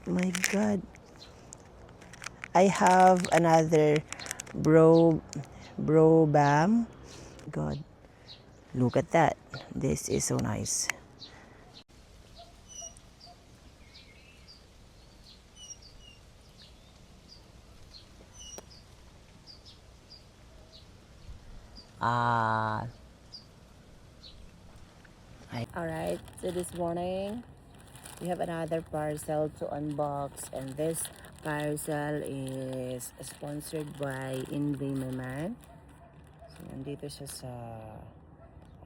My God. I have another bro bam. God. Look at that. This is so nice. Alright, so this morning we have another parcel to unbox, and this parcel is sponsored by Inviman. So nandito siya sa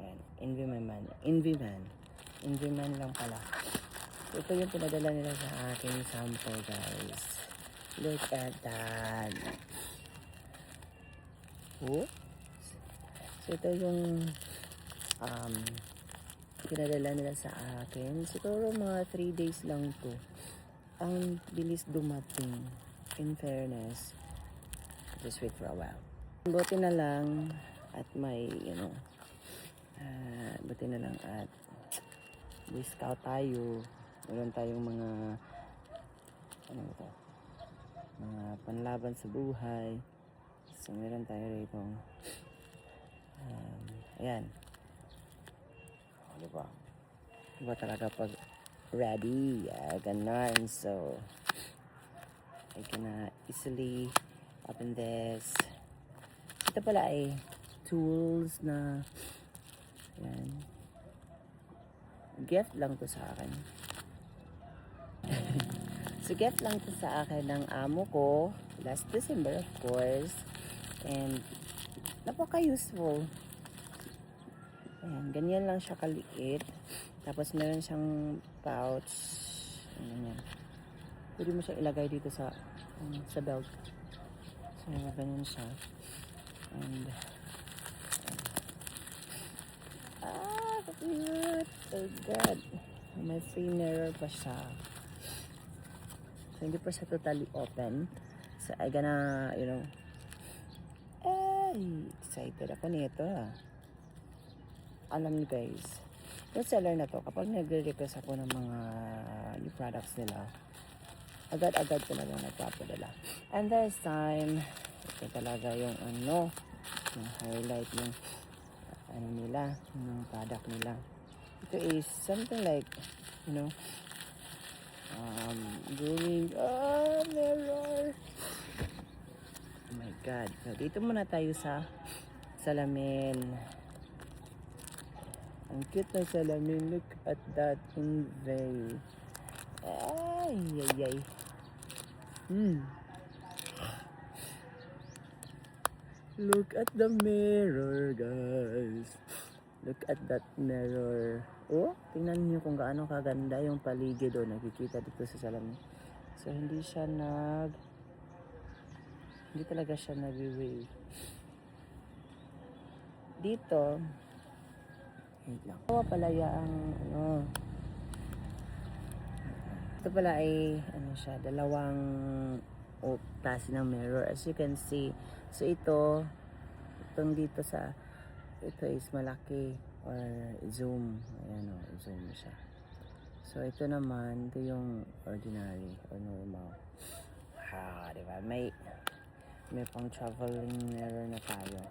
ayan, Inviman lang pala. So, ito yung pinadala nila sa aking sample, guys. Look at that. Oh. So ito yung pinadala nila sa akin. Siguro mga 3 days lang to. Ang bilis dumating, in fairness. Just wait for a while. Buti na lang at may, buti na lang at Boy Scout tayo. Meron tayong mga, mga panlaban sa buhay. So meron tayo rito. Ayan. Diba? Diba talaga pag ready? Ganun. So, I can easily open this. Ito pala ay tools na yan. Gift lang to sa akin. So, gift lang to sa akin ng amo ko last December, of course. And napaka-useful. Ayan, ganyan lang siya kaliit. Tapos meron siyang pouch. Ayan. Pwede mo siya ilagay dito sa belt. So, ganyan siya. And cute! Oh God! May free mirror pa siya. So, hindi pa siya totally open. So, I gonna, excited ako nito. Alam niyo guys, yung seller na to, kapag nagre-request ako ng mga new products nila, agad-agad talaga nagpapadala. And this time, ito talaga yung yung highlight ng nila, ng product nila. Ito is something like, mirror. Oh my God. So, dito muna tayo sa salamin. Ang cute na salamin. Look at that unveil. Ay. Look at the mirror, guys. Look at that mirror. Oh, tingnan niyo kung gaano kaganda yung paligid o nakikita dito sa salamin. So, hindi talaga siya nag-wave. Dito, wait lang. Palaya ang ito pala ay dalawang klase ng mirror, as you can see. So itong dito ito is malaki or zoom. Ayan zoom siya. So ito naman, ito yung ordinary or normal. Diba? May pang traveling mirror na tayo.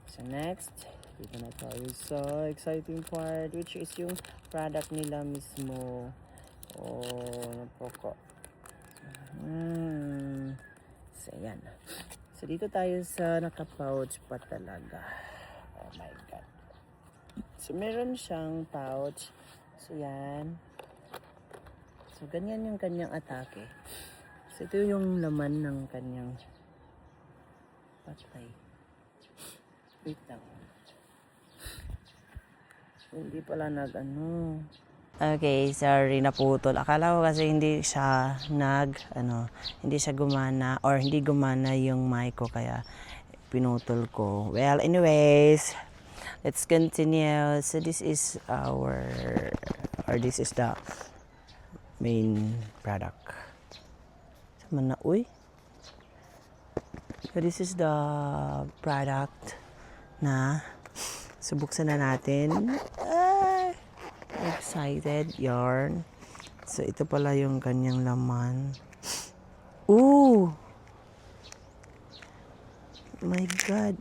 So next, dito na tayo sa exciting part, which is yung product nila mismo. Napoko. So yan. So dito tayo sa naka-pouch pa talaga. Oh my God. So meron siyang pouch. So yan. So ganyan yung kanyang atake. So ito yung laman ng kanyang patay. Wait lang. Hindi pala Okay, sorry, naputol. Akala ko kasi hindi siya hindi siya gumana or hindi gumana yung mic ko kaya pinutol ko. Well, anyways, let's continue. So this is this is the main product. Sama na, uy. So this is the product na subuksan na natin. Excited yarn. So, ito pala yung kanyang laman. Ooh! My God.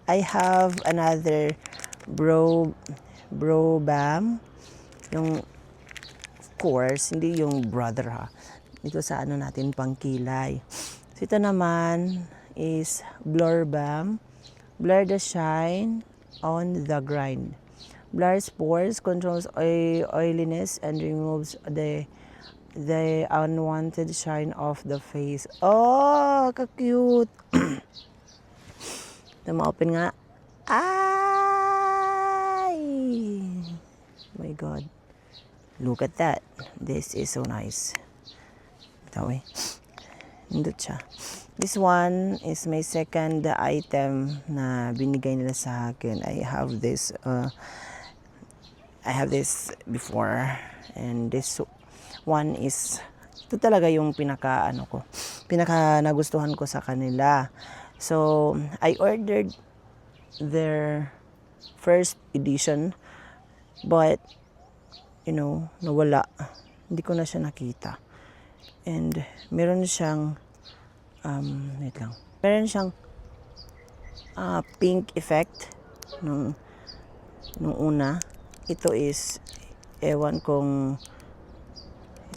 I have another bro balm. Yung, of course, hindi yung brother ha. Ito sa ano natin, pangkilay. So, ito naman is Blur Balm. Blur the shine on the grind. Blurs pores, controls oiliness, and removes the unwanted shine of the face. Oh, ka-cute! Ito, ma-open nga. Ay! My God. Look at that. This is so nice. Ito eh. Nindot siya. This one is my second item na binigay nila sa akin. I have this before, and this one is ito talaga yung pinaka nagustuhan ko sa kanila. So I ordered their first edition, but nawala. Hindi ko na siya nakita. And meron siyang meron siyang pink effect nung una. Ito is, ewan kung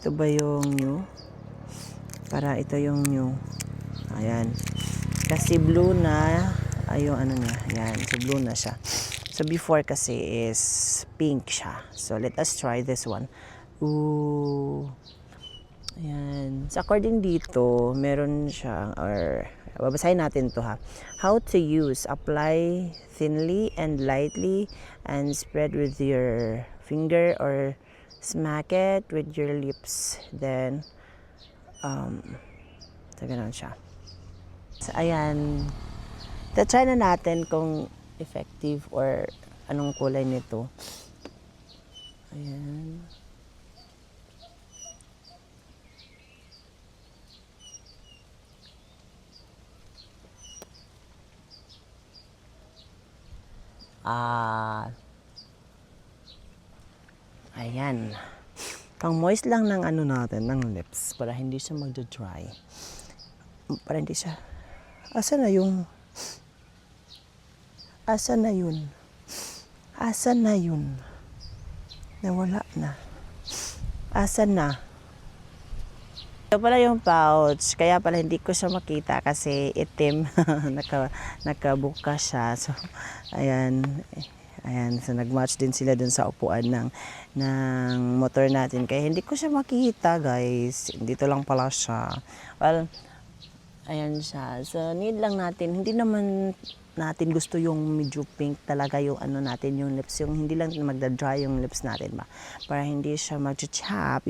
ito ba yung new. Para ito yung new. Ayan. Kasi blue na, yung ano niya. Ayan. So blue na siya. So before kasi is pink siya. So let us try this one. Ooh. Ayan. So according dito, meron siya, or babasahin natin to ha. How to use: apply thinly and lightly and spread with your finger or smack it with your lips. Then, so ganun siya. So ayan. Try na natin kung effective or anong kulay nito. Ayan. Ayan. Pang moist lang ng ano natin, ng lips, para hindi siya magda-dry. Para hindi siya, asan na yun? Nawala na. Asan na? Ito pala yung pouch, kaya pala hindi ko siya makita kasi itim. Nakabuka siya. So, ayan. So nag-match din sila dun sa upuan ng motor natin. Kaya hindi ko siya makita, guys. Dito lang pala siya. Well, ayan siya. So need lang natin. Hindi naman natin gusto yung medyo pink talaga yung ano natin, yung lips. Yung hindi lang magda-dry yung lips natin ba. Para hindi siya mag-chap,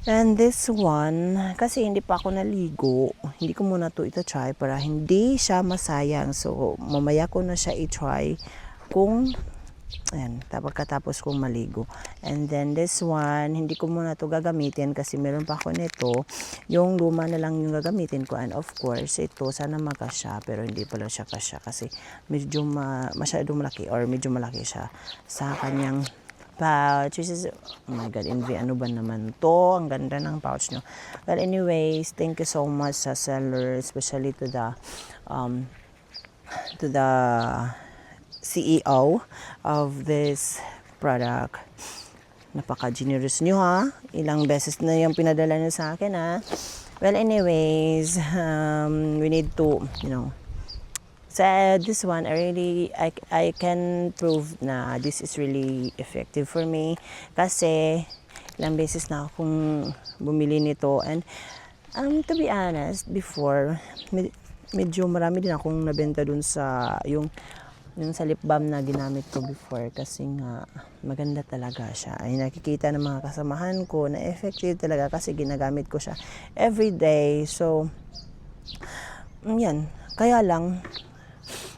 And this one, kasi hindi pa ako naligo, hindi ko muna ito try para hindi siya masayang. So, mamaya ko na siya i-try kung, pagkatapos kong maligo. And then this one, hindi ko muna ito gagamitin kasi meron pa ako nito. Yung luma na lang yung gagamitin ko. And of course, ito, sana magkasya, pero hindi pala siya kasya kasi medyo masyadong malaki or medyo malaki siya sa kanyang pouch, which is, oh my God, envy, ano ba naman to? Ang ganda ng pouch nyo. Well, anyways, thank you so much sa seller, especially to the CEO of this product. Napaka-generous nyo ha. Ilang beses na yung pinadala nyo sa akin ha. Well, anyways, we need to, so this one, I can prove na this is really effective for me kasi ilang beses na akong bumili nito. And to be honest, before medyo marami din akong nabenta dun sa yung sa lip balm na ginamit ko before kasi nga maganda talaga siya. Ay nakikita ng mga kasamahan ko na effective talaga kasi ginagamit ko siya every day. So yan, kaya lang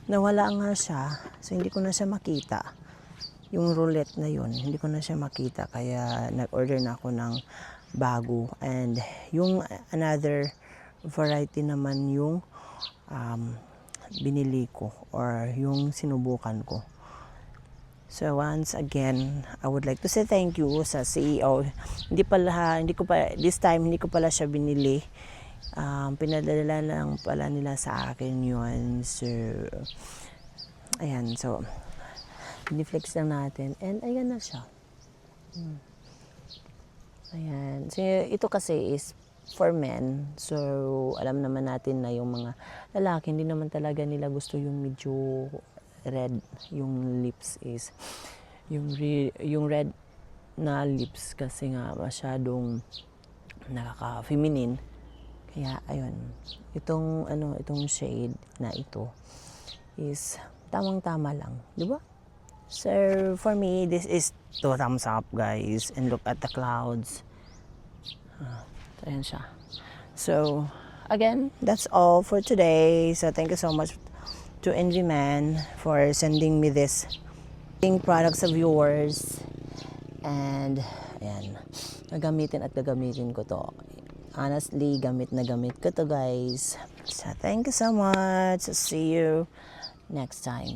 nawala nga siya, so hindi ko na siya makita. Yung roulette na yun, hindi ko na siya makita. Kaya nag-order na ako ng bago. And yung another variety naman yung binili ko or yung sinubukan ko. So once again, I would like to say thank you sa CEO. This time hindi ko pala siya binili. Pinadala lang pala nila sa akin yun. So ayan, so i-flex lang natin and ayan na siya. Ayan. So ito kasi is for men. So alam naman natin na yung mga lalaki hindi naman talaga nila gusto yung medyo red yung lips is yung red na lips kasi nga masyadong nakaka-feminine. Kaya ayun, itong shade na ito is tamang-tama lang, di ba? So for me, this is 2 thumbs up, guys, and look at the clouds. Ayan siya. So again, that's all for today. So thank you so much to Envy Man for sending me this products of yours. And ayan, gagamitin ko to. Honestly, gamit ko to, guys. So thank you so much. See you next time.